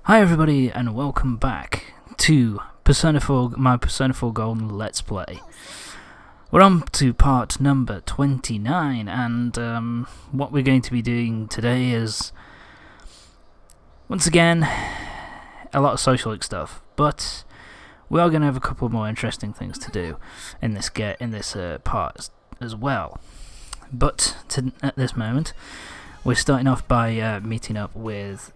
Hi everybody and welcome back to my Persona 4 Golden Let's Play. We're on to part number 29 and what we're going to be doing today is, once again, a lot of social stuff, but we are going to have a couple more interesting things to do in this part as well. But at this moment, we're starting off by meeting up with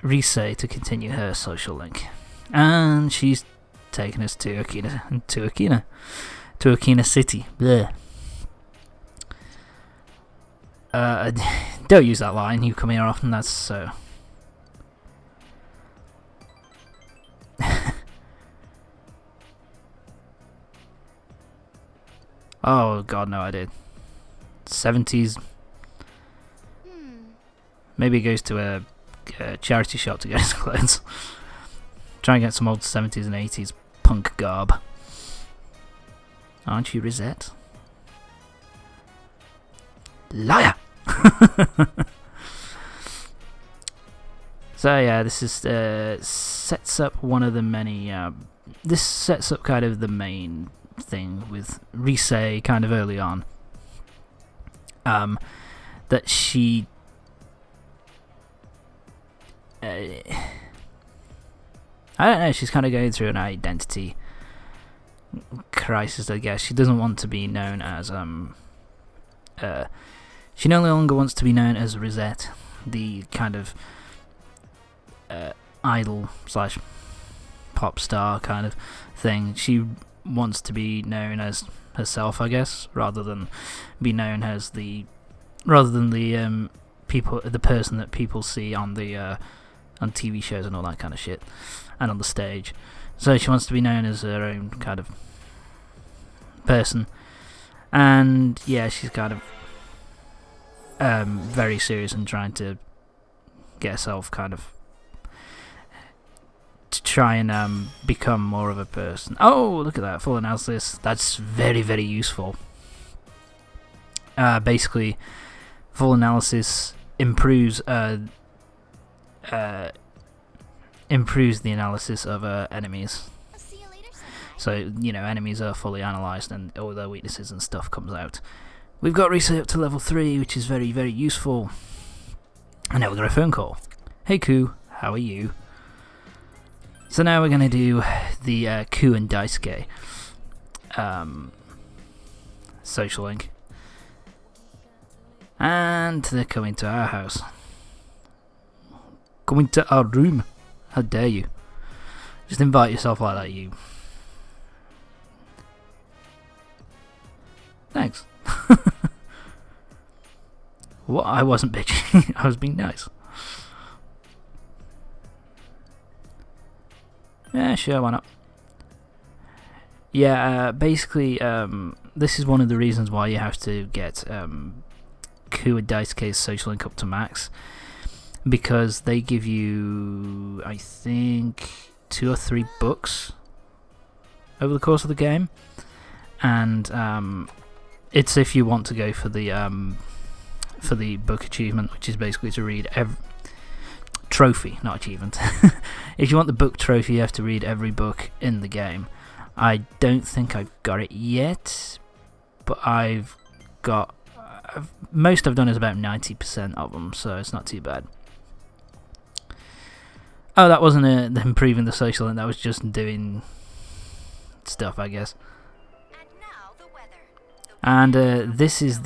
Rise to continue her social link, and she's taking us to Akina City. Bleh. Don't use that line. You come here often. That's so. Oh God, no, I did. 70s. Maybe he goes to a charity shop to get his clothes. Try and get some old 70s and 80s punk garb. Aren't you, Rosette? Liar! So yeah, this is sets up one of the many. This sets up kind of the main thing with Rise kind of early on. That she. I don't know, she's kind of going through an identity crisis, I guess. She doesn't want to be known as, she no longer wants to be known as Rosette, the kind of idol slash pop star kind of thing. She wants to be known as herself, I guess, rather than be known as the person that people see on the on TV shows and all that kind of shit, and on the stage. So she wants to be known as her own kind of person, and yeah, she's kind of very serious and trying to get herself kind of to try and become more of a person. Oh, look at that, full analysis. That's very, very useful. Basically, full analysis improves the analysis of enemies. So, enemies are fully analysed and all their weaknesses and stuff comes out. We've got research up to level 3, which is very, very useful. And now we've got a phone call. Hey Ku, how are you? So now we're going to do the Ku and Daisuke social link. And they're coming to our house. Coming to our room. How dare you? Just invite yourself like that, you. Thanks. What? I wasn't bitching. I was being nice. Yeah, sure, why not? Yeah, basically, this is one of the reasons why you have to get Ku and Daisuke's social link up to max. Because they give you, I think, 2 or 3 books over the course of the game, and it's if you want to go for the book achievement, which is basically to read every trophy, not achievement. If you want the book trophy, you have to read every book in the game. I don't think I've got it yet, but most I've done is about 90% of them, so it's not too bad. Oh, that wasn't improving the social link, that was just doing stuff, I guess. And this is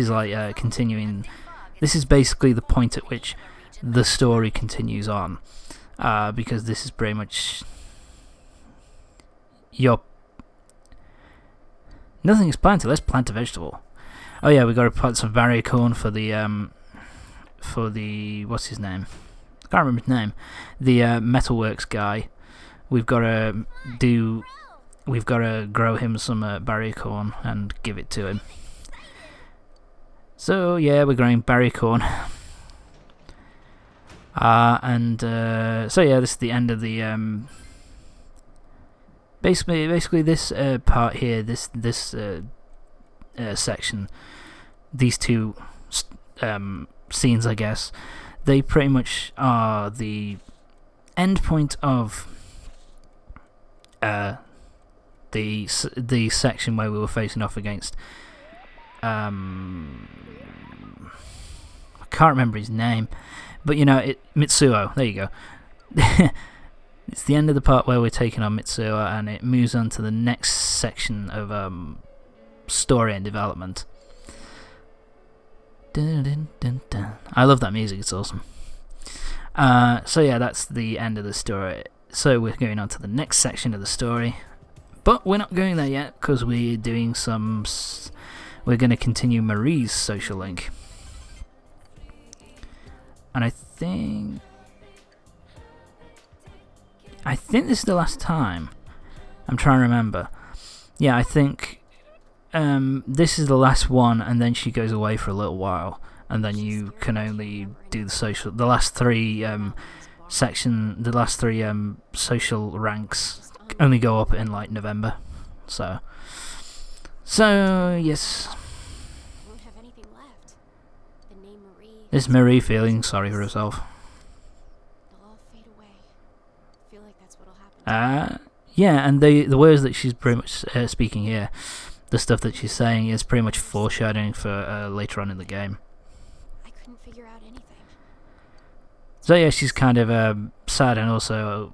like continuing. This is basically the point at which the story continues on, because this is pretty much nothing is planted. Let's plant a vegetable. Oh yeah, we got to plant some barrier corn for the what's his name? I can't remember his name. The metalworks guy. We've got to grow him some barrier corn and give it to him. So yeah, we're growing barrier corn. So yeah, this is the end of the basically this part here, this section, these two scenes, I guess. they pretty much are the end point of the section where we were facing off against I can't remember his name, but Mitsuo. There you go. It's the end of the part where we're taking on Mitsuo, and it moves on to the next section of story and development. Dun, dun, dun, dun. I love that music, it's awesome. So yeah, that's the end of the story. So we're going on to the next section of the story, but we're not going there yet because we're doing we're going to continue Marie's social link. And I think this is the last time. I'm trying to remember. Yeah, I think this is the last one, and then she goes away for a little while, and then you can only do the last three social ranks only go up in like November. So yes. This Marie feeling sorry for herself. Yeah, and the words that she's pretty much speaking here, the stuff that she's saying is pretty much foreshadowing for later on in the game. I couldn't figure out anything. So yeah, she's kind of sad and also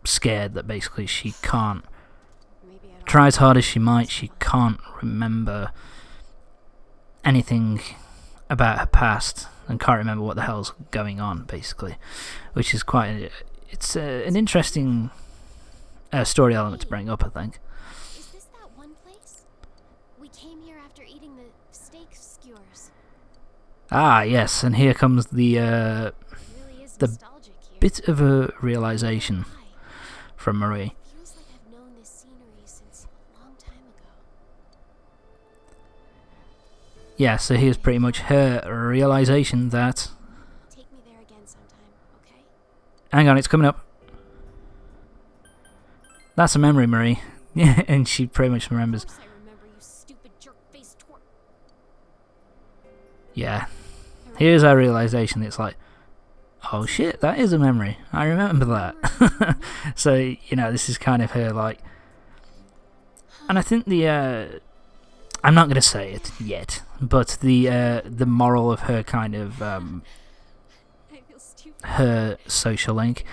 scared that basically she can't, try as hard as she might, she can't remember anything about her past and can't remember what the hell's going on, basically, which is quite an interesting story element to bring up, I think. Is this that one place? We came here after eating the steak skewers. Ah, yes, and here comes the bit of a realization from Marie. It feels like I've known this scenery since a long time ago. Yeah, so here's pretty much her realization that... Take me there again sometime, okay? Hang on, it's coming up. That's a memory, Marie. Yeah, and she pretty much remembers. Of course I remember, you stupid jerk-faced twerp. Yeah. Here's our realization. It's like, oh shit, that is a memory. I remember that. So, this is kind of her, like... And I think I'm not going to say it yet, but the moral of her kind of... her social link,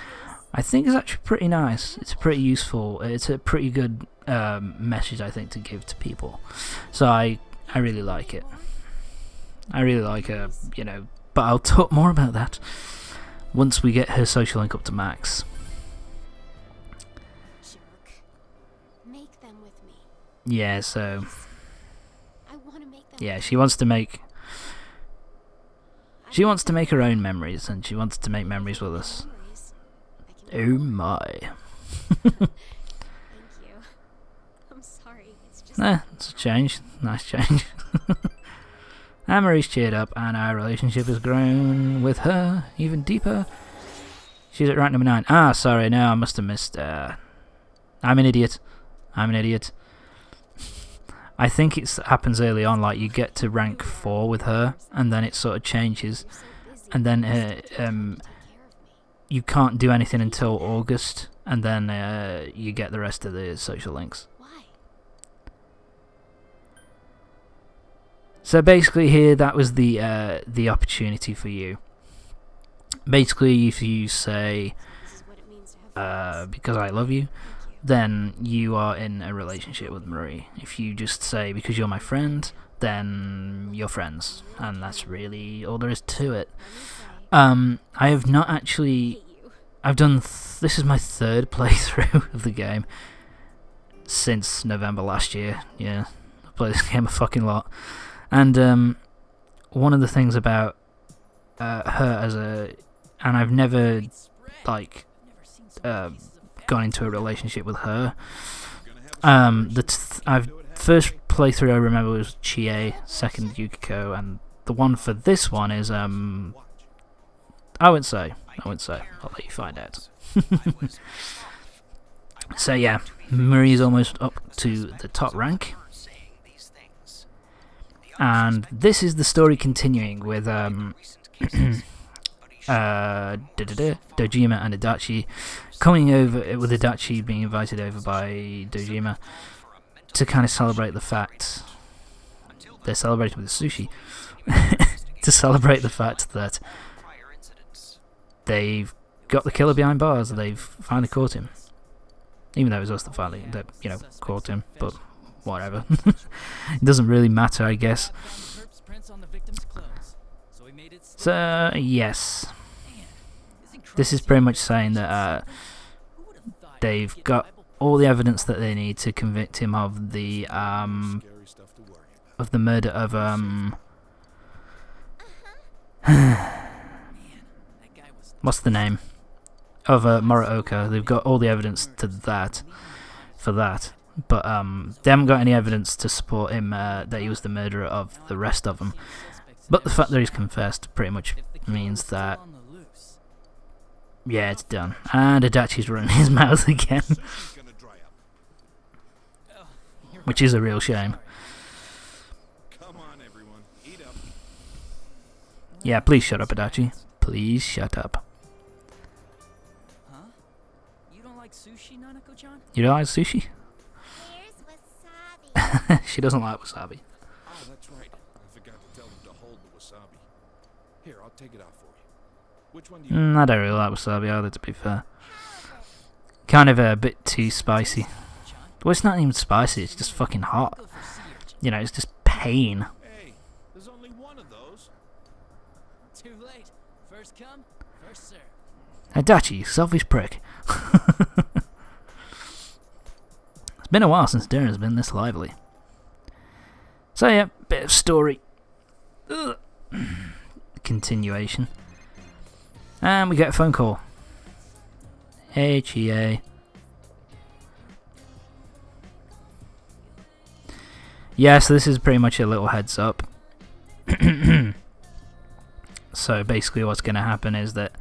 I think is actually pretty nice. It's pretty useful. It's a pretty good message, I think, to give to people. So I really like it. I really like her, but I'll talk more about that once we get her social link up to max. Jerk. Make them with me. Yeah, so... I want to make them. Yeah, she wants to make her own memories, and she wants to make memories with us. Oh my. Thank you. I'm sorry. It's just... It's a change. Nice change. Anne-Marie's cheered up, and our relationship has grown with her even deeper. She's at rank number 9. Ah, sorry, no, I must have missed... I'm an idiot. I think it happens early on, like you get to rank 4 with her, and then it sort of changes. And then you can't do anything until August, and then you get the rest of the social links. So basically here, that was the opportunity for you. Basically, if you say, because I love you, then you are in a relationship with Marie. If you just say, because you're my friend, then you're friends. And that's really all there is to it. I have not actually... I've done... this is my 3rd playthrough of the game since November last year. Yeah, I've played this game a fucking lot. And one of the things about her as a... And I've never, like, gone into a relationship with her. First playthrough I remember was Chie, second Yukiko, and the one for this one is... I wouldn't say. I'll let you find out. So yeah, Marie's almost up to the top rank. And this is the story continuing with Dojima and Adachi coming over, with Adachi being invited over by Dojima to kind of celebrate the fact they're celebrating with sushi to celebrate the fact that they've got the killer behind bars. They've finally caught him, even though it was us that finally caught him. But whatever, it doesn't really matter, I guess. So yes, this is pretty much saying that they've got all the evidence that they need to convict him of the murder of what's the name of Morioka. They've got all the evidence for that, but they haven't got any evidence to support him that he was the murderer of the rest of them. But the fact that he's confessed pretty much means that, yeah, it's done. And Adachi's running his mouth again, which is a real shame. Yeah, please shut up, Adachi. Please shut up. Huh? You don't like sushi, Nanako-chan? You don't like sushi? Here's wasabi. She doesn't like wasabi. Oh, that's right. I forgot to tell them to hold the wasabi. Here, I'll take it out for you. Which one do you I don't really like wasabi either, to be fair. Kind of a bit too spicy. Well, it's not even spicy, it's just fucking hot. You know, it's just pain. Hey, there's only one of those. Too late. First come, first serve. Adachi, you selfish prick. It's been a while since dinner has been this lively. So yeah, bit of story. Ugh. Continuation. And we get a phone call. Hey, Chie. Yeah, so this is pretty much a little heads up. So basically what's going to happen is that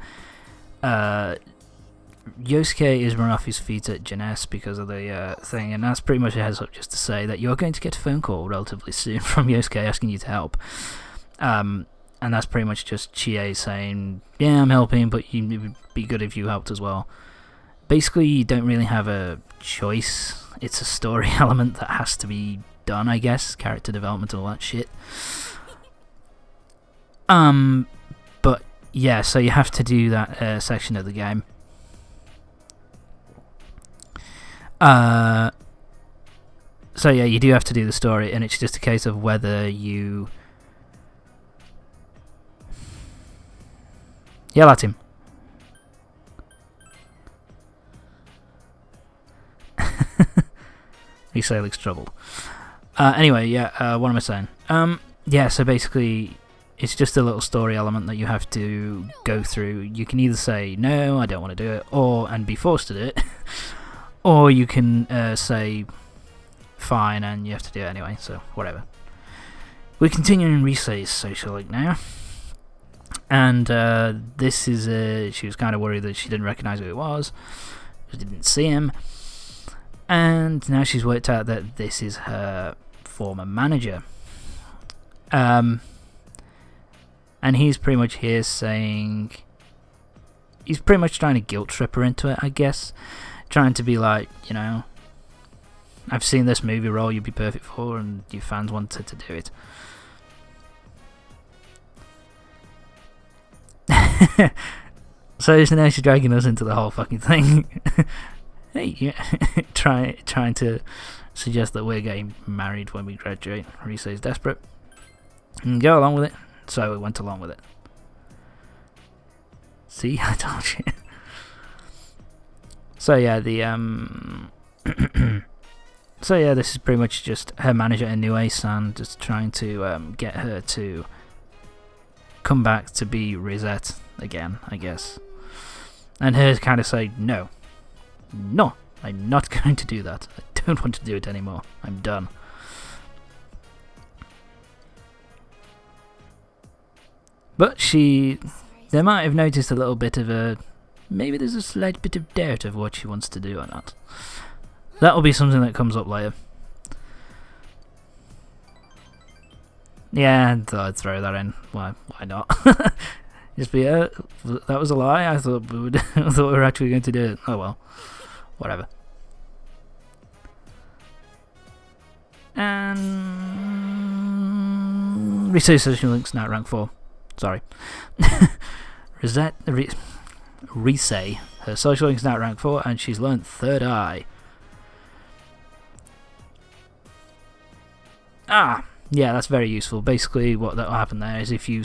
Yosuke is run off his feet at Jeunesse because of the thing, and that's pretty much a heads up just to say that you're going to get a phone call relatively soon from Yosuke asking you to help. And that's pretty much just Chie saying, yeah, I'm helping, but it would be good if you helped as well. Basically, you don't really have a choice. It's a story element that has to be done, I guess. Character development and all that shit. But yeah, so you have to do that section of the game. So yeah, you do have to do the story, and it's just a case of whether you yell at him. He say looks troubled. Anyway, yeah, what am I saying? Yeah, so basically it's just a little story element that you have to go through. You can either say, no, I don't want to do it, and be forced to do it, or you can say, fine, and you have to do it anyway, so whatever. We're continuing in Risei's social link now, and this is, she was kind of worried that she didn't recognise who it was, she didn't see him, and now she's worked out that this is her former manager. And he's pretty much here saying, he's pretty much trying to guilt trip her into it, I guess. Trying to be like, you know, I've seen this movie role you'd be perfect for, and your fans wanted to do it. So now she's dragging us into the whole fucking thing. Hey, yeah, trying to suggest that we're getting married when we graduate. Risei's desperate. And go along with it. So we went along with it. See, I told you. So yeah, so yeah, this is pretty much just her manager Inoue-san just trying to get her to come back to be Rosette again, I guess. And her kind of say, no, I'm not going to do that. I don't want to do it anymore. I'm done. But they might have noticed a little bit of maybe there's a slight bit of doubt of what she wants to do or not. That'll be something that comes up later. Yeah, I'd throw that in. Why not? Just be, that was a lie. I thought we would. I thought we were actually going to do it. Oh well, whatever. And research social links now at rank 4. Sorry. Risei. Her social links now at rank 4, and she's learned Third Eye. Ah, yeah, that's very useful. Basically, what that will happen there is if you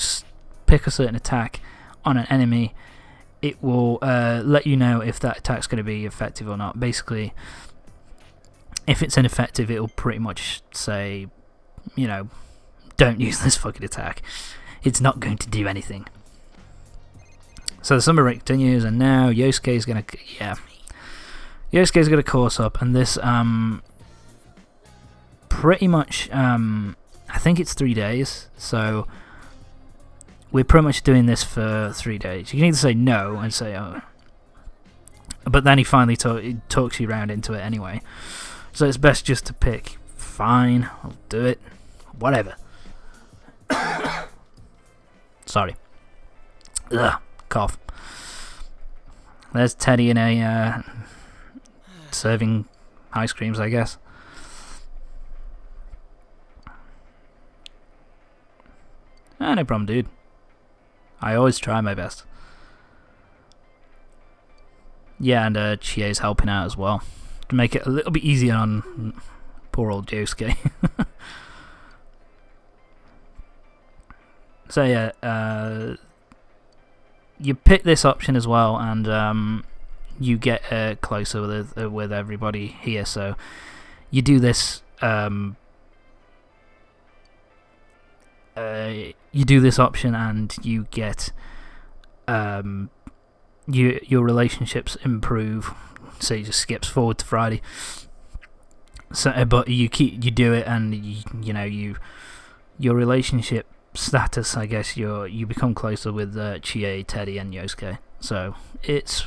pick a certain attack on an enemy, it will let you know if that attack's going to be effective or not. Basically, if it's ineffective, it'll pretty much say, you know, don't use this fucking attack. It's not going to do anything. So the summer break continues, and now Yosuke's gonna, Yosuke's gonna course up, and this pretty much I think it's 3 days. So we're pretty much doing this for 3 days. You can either say no and say oh, but then he finally talks you round into it anyway. So it's best just to pick. Fine, I'll do it. Whatever. Sorry. Ugh, cough. There's Teddy in a serving ice creams, I guess. No problem, dude. I always try my best. Yeah, and Chie's helping out as well to make it a little bit easier on poor old Yosuke. So yeah, you pick this option as well, and you get closer with everybody here. So you do this. You do this option, and you get your relationships improve. So it just skips forward to Friday. So, but you do it, and your relationship status, I guess, you become closer with Chie, Teddy, and Yosuke. So it's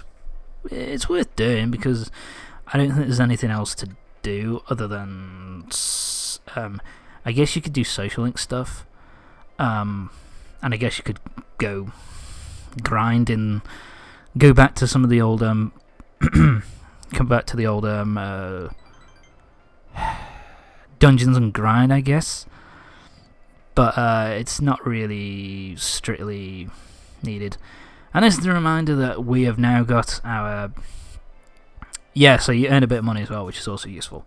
worth doing, because I don't think there's anything else to do other than I guess you could do social link stuff, and I guess you could go grind and go back to some of the old come back to the old dungeons and grind, I guess. But it's not really strictly needed. And this is the reminder that we have now got our... Yeah, so you earn a bit of money as well, which is also useful.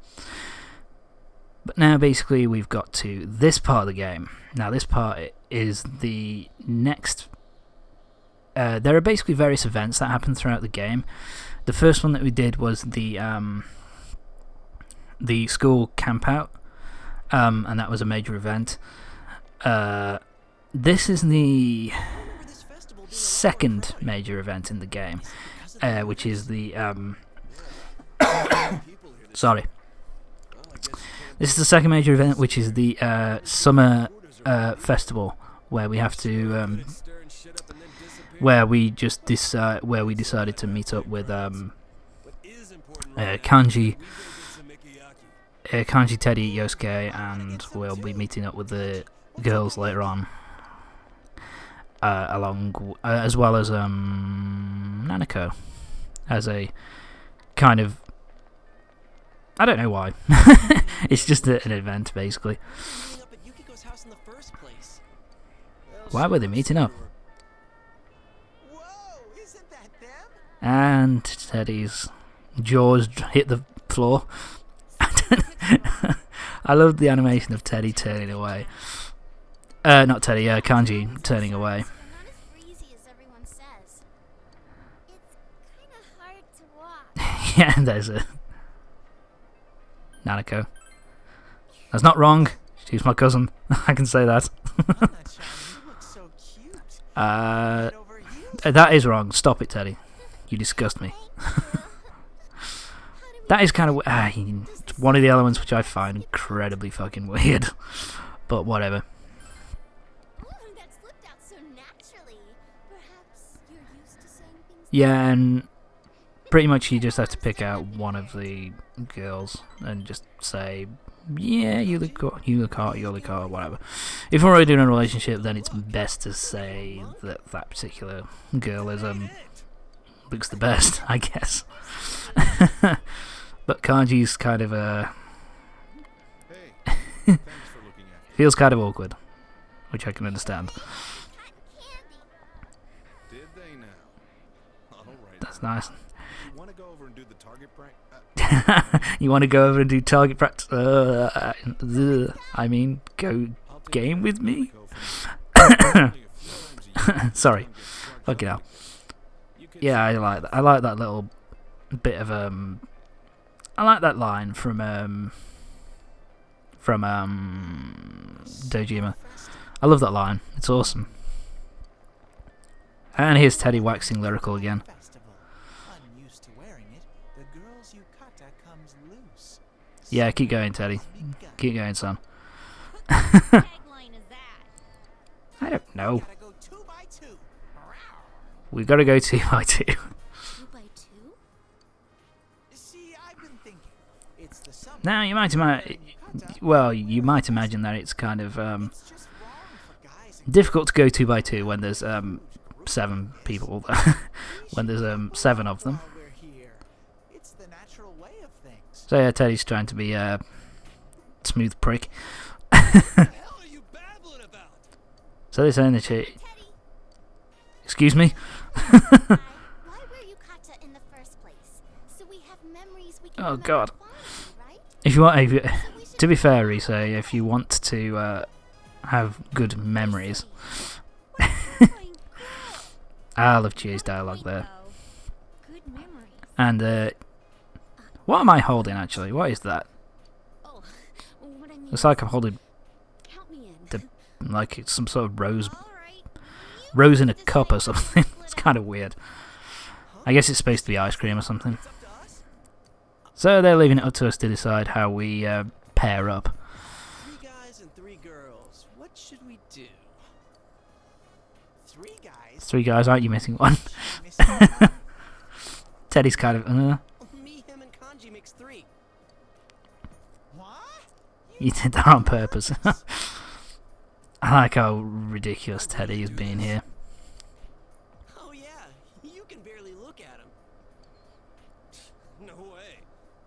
But now basically we've got to this part of the game. Now this part is the next... there are basically various events that happen throughout the game. The first one that we did was the school camp out, and that was a major event. This is the second major event in the game, which is the sorry. This is the second major event, which is the summer festival, where we have to where we decided to meet up with Kanji, Teddy, Yosuke, and we'll be meeting up with the girls later on, as well as Nanako, as a kind of, I don't know why. It's just an event, basically. Why were they meeting up? And Teddy's jaws hit the floor. I love the animation of Teddy turning away. Not Teddy, Kanji turning away. Not as breezy as everyone says. It's kind of hard to walk. Yeah, there's a Nanako. That's not wrong. She's my cousin. I can say that. That is wrong. Stop it, Teddy. You disgust me. That is kind of one of the elements which I find incredibly fucking weird. But whatever. That slipped out so naturally. Perhaps you're used to saying things. Yeah, and pretty much you just have to pick out one of the girls and just say, yeah, you look hot, you look hot, whatever. If we're already in a relationship, then it's best to say that that particular girl is looks the best, I guess. But Kanji's kind of Hey, thanks for looking after feels kind of awkward, which I can understand. me. Did they now? All right. That's nice. You want to go over and do the target practice? You want to go over and do target practice? I mean, go game with me? Sorry, fuck it out. Yeah, I like that. I like that little bit of I like that line from Dojima. I love that line. It's awesome. And here's Teddy waxing lyrical again. Unused to wearing it, the girl's yukata comes loose. Yeah, keep going, Teddy. Keep going, son. Tagline is that? I don't know. Gotta go 2 by 2. We've got to go 2 by 2. 2 by 2? See, I've been thinking. It's the summer. Now you might you might imagine that it's kind of It's just wrong for guys and difficult to go 2 by 2 when there's 7 people. When there's 7 of them. while we're here. It's the natural way of things. So yeah, Teddy's trying to be a smooth prick. What the hell are you babbling about? So they're saying that she... Teddy, Excuse me? why wear yukata in the first place? So we have memories we can Oh, remember God. fondly, right? If you want, So we should to be fair, Rise, if you want to have good memories, What are you doing? Girl, I love Chie's dialogue there. good memories. And what am I holding actually? What is that? Oh, what I mean It's like I'm holding count me in. the- like it's some sort of rose All right. rose in a cup or something. It's kind of weird. I guess it's supposed to be ice cream or something. It's up to us. So they're leaving it up to us to decide how we pair up. 3 guys and 3 girls. What should we do? 3 guys. 3 guys, aren't you missing one? Missing out. Teddy's kind of, Me, him, and Kanji makes 3. What? you did that on purpose. I like how ridiculous Teddy is being here. Oh yeah, you can barely look at him. No way.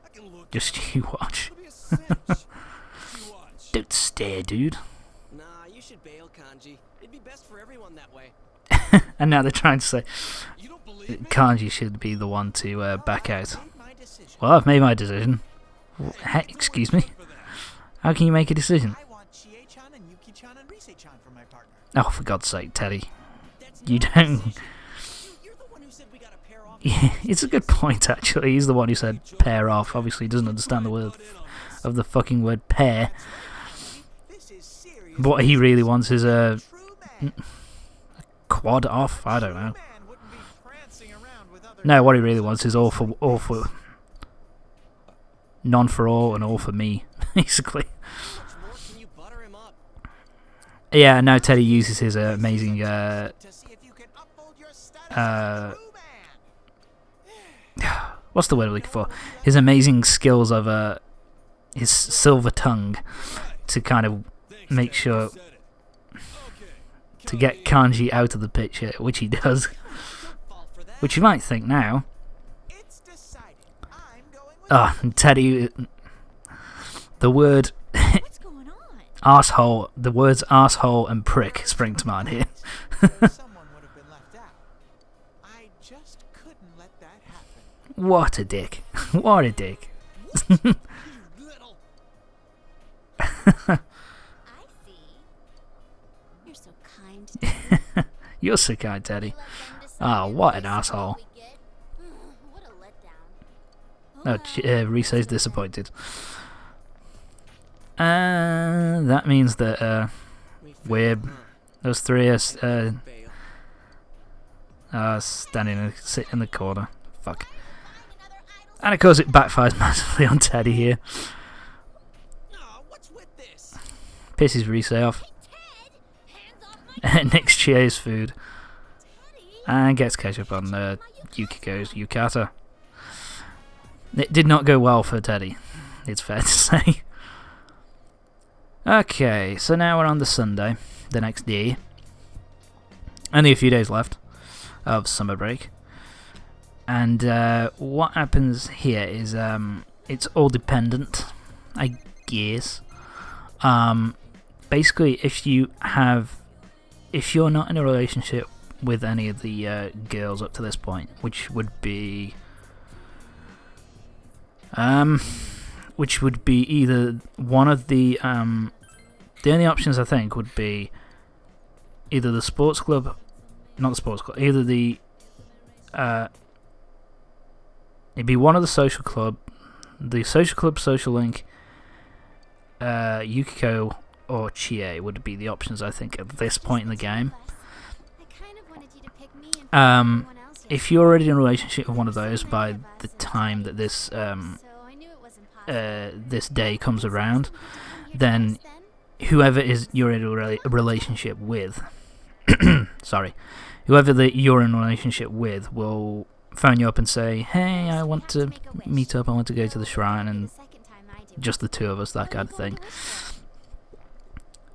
I can look. Just you watch. It'll be a cinch. You watch. Don't stare, dude. Nah, you should bail, Kanji. It'd be best for everyone that way. And now they're trying to say You don't believe that me? Kanji should be the one to back out. Made my decision. Well, I've made my decision. Excuse me? For that. How can you make a decision? I want Chie-chan and Yuki-chan and Rise-chan for my partner. Oh, for God's sake, Teddy. That's You not don't... a decision. You're the one who said we gotta pair off. Yeah, it's a good point, actually. He's the one who said pair off. Obviously, he doesn't understand the word of the fucking word pair. This is serious. What he really wants is a True man. quad off. I don't know. True man wouldn't be prancing around with other No, what he really wants is all for none for all and all for me, basically. How much more can you butter him up? Yeah, now Teddy uses his amazing to see if you can uphold your status as a true man. what's the word I'm looking for? His amazing skills of his silver tongue to kind of Thanks, make Dad. sure Said it. Okay. to get Kanji out of the picture, which he does. Don't fall for that. Which you might think now. It's decided. I'm going with Ah, and Teddy, the word What's going on? arsehole, the words arsehole and prick spring to mind here. where someone would have been left out. I just couldn't let that happen. What a dick. What a dick. You little. I see. You're so kind. to You're so kind, Teddy. let them decide Ah, what an this is asshole. we get. What a letdown. No, Rise's disappointed. That means that We we're failed, huh? those 3 are Fail. standing sit in the corner. Fuck. And of course it backfires massively on Teddy here. Aw, what's with this? Pisses Rise off. Ted, hands off my Nicks Chie's food. Teddy. And gets ketchup on Yukiko's yukata. It did not go well for Teddy, it's fair to say. Okay, so now we're on the Sunday, the next day. Only a few days left of summer break. And what happens here is it's all dependent, I guess. Basically, if you're not in a relationship with any of the girls up to this point, which would be either one of the only options I think would be either the sports club, not the sports club, either the it'd be one of the social club, social link, Yukiko or Chie would be the options I think at this point in the game. If you're already in a relationship with one of those by the time that this this day comes around, then whoever is you're in a relationship with, you're in a relationship with will phone you up and say, "Hey, I want to meet up. I want to go to the shrine, and just the two of us," that kind of thing.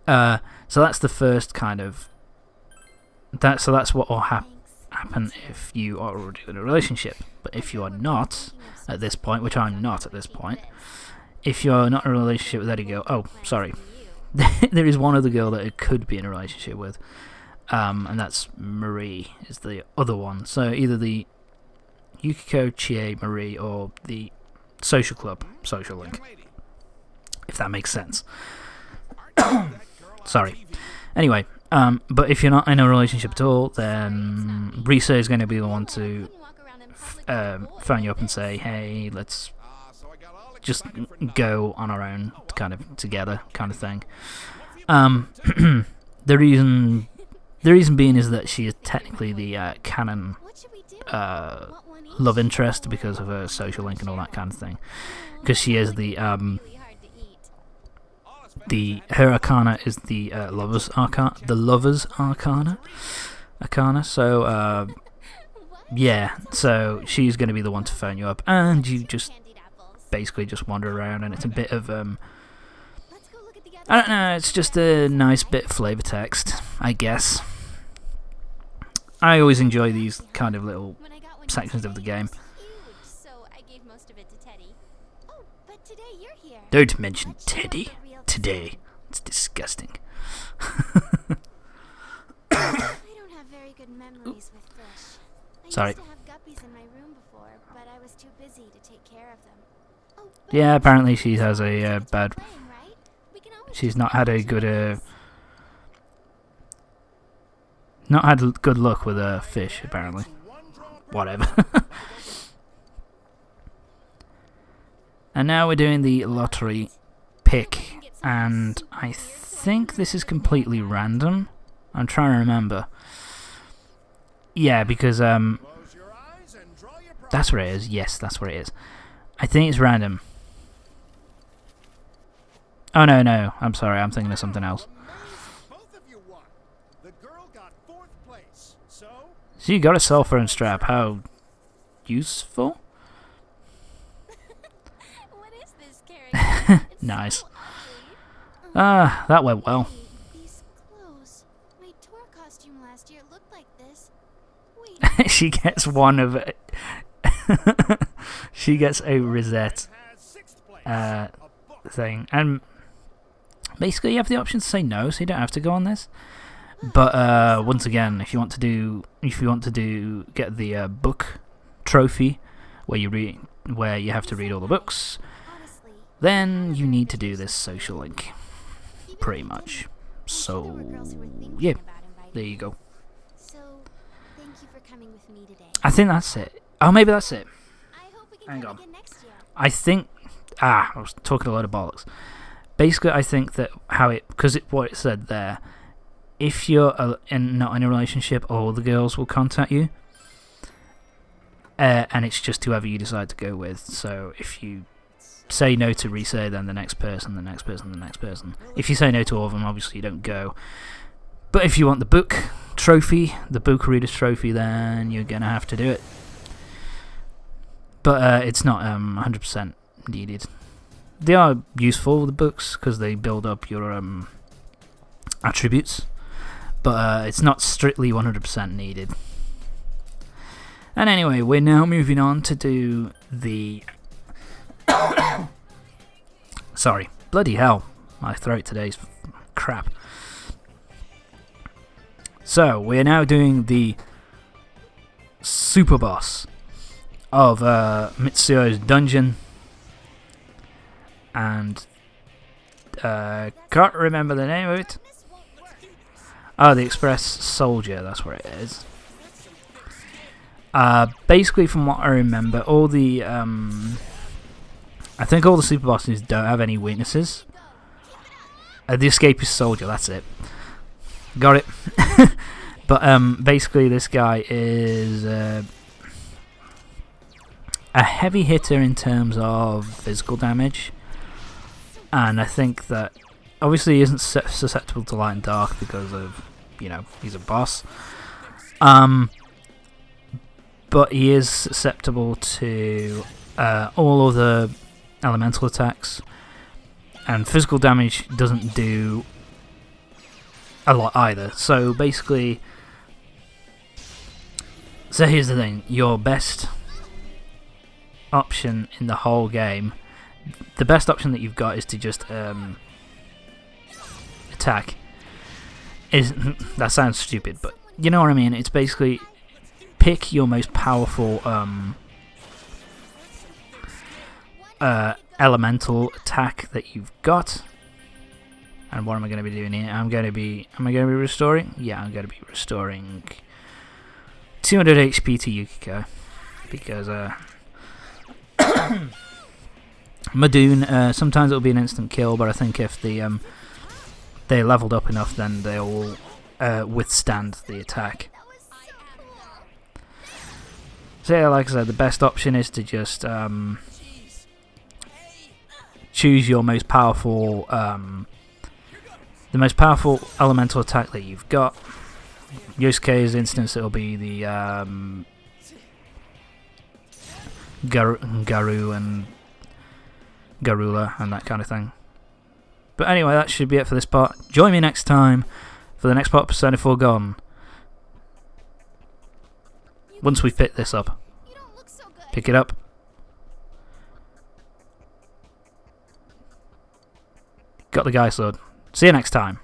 So that's the first kind of that. So that's what will happen if you are already in a relationship. But if you are not at this point, which I'm not at this point, if you're not in a relationship with any girl, there is one other girl that it could be in a relationship with, and that's Marie is the other one. So either the Yukiko, Chie, Marie, or the social club, social link, if that makes sense. Sorry. Anyway, but if you're not in a relationship at all, then Risa is going to be the one to phone you up and say, "Hey, let's just go on our own, kind of together, kind of thing." The reason being is that she is technically the canon love interest because of her social link and all that kind of thing. Because she is her arcana is the lovers arcana. So yeah, so she's going to be the one to phone you up, and you just basically just wander around, and it's a bit of I don't know, it's just a nice bit of flavor text, I guess. I always enjoy these kind of little sections of the game. Don't mention Teddy today. It's disgusting. I don't have very good memories with fish. Sorry. I used to have guppies in my room before, but I was too busy to take care of them. Oh, Yeah, apparently she has a bad. playing, right? We can always She's just not had a watch good videos. not had good luck with fish, apparently. Whatever. And now we're doing the lottery pick, and I think this is completely random. I'm trying to remember. Yeah, because that's where it is. Yes, that's where it is. I think it's random. Oh no, I'm sorry. I'm thinking of something else. So you got a cell phone strap. How useful? What is this character? It's Nice. so ugly. That went well. Hey, these clothes. My tour costume last year looked like this. Wait, She gets one of it. She gets a Rosette thing, and basically you have the option to say no, so you don't have to go on this. But once again, if you want to get the book trophy, where you have to read all the books, honestly, then you need to do this social link, pretty much. So yeah, there you go. So, thank you for coming with me today. I think that's it. Oh, maybe that's it. I hope we can Hang come on. again next year. I think. I was talking a lot of bollocks. Basically, I think that what it said there, if you're not in a relationship, all the girls will contact you, and it's just whoever you decide to go with. So if you say no to Risa, then the next person, the next person, the next person. If you say no to all of them, obviously you don't go. But if you want the book trophy, the book reader's trophy, then you're gonna have to do it. but it's not 100% needed. They are useful, the books, because they build up your attributes, but it's not strictly 100% needed. And anyway, we're now moving on to do the... Sorry, bloody hell, my throat today's crap. So, we're now doing the super boss of Mitsuo's dungeon, and can't remember the name of it. Oh, the Express Soldier, that's where it is. Basically, from what I remember, all the I think all the super bosses don't have any weaknesses. The Escapist Soldier, that's it. Got it. But basically, this guy is a heavy hitter in terms of physical damage, and I think that obviously he isn't susceptible to light and dark because of, you know, he's a boss. But he is susceptible to all other elemental attacks, and physical damage doesn't do a lot either. So basically, so here's the thing: your best option in the whole game, the best option that you've got is to just attack. That sounds stupid, but you know what I mean. It's basically pick your most powerful elemental attack that you've got. And what am I going to be doing here? Am I going to be restoring? Yeah, I'm going to be restoring 200 HP to Yukiko, because Madoon, sometimes it'll be an instant kill, but I think if the they're leveled up enough, then they'll withstand the attack. So yeah, like I said, the best option is to just choose your most powerful, the most powerful elemental attack that you've got. Yosuke's instance, it'll be the Garu and Garula and that kind of thing. But anyway, that should be it for this part. Join me next time for the next part of Persona 4 Golden. Once we've picked this up. Pick it up. Got the guy sword. See you next time.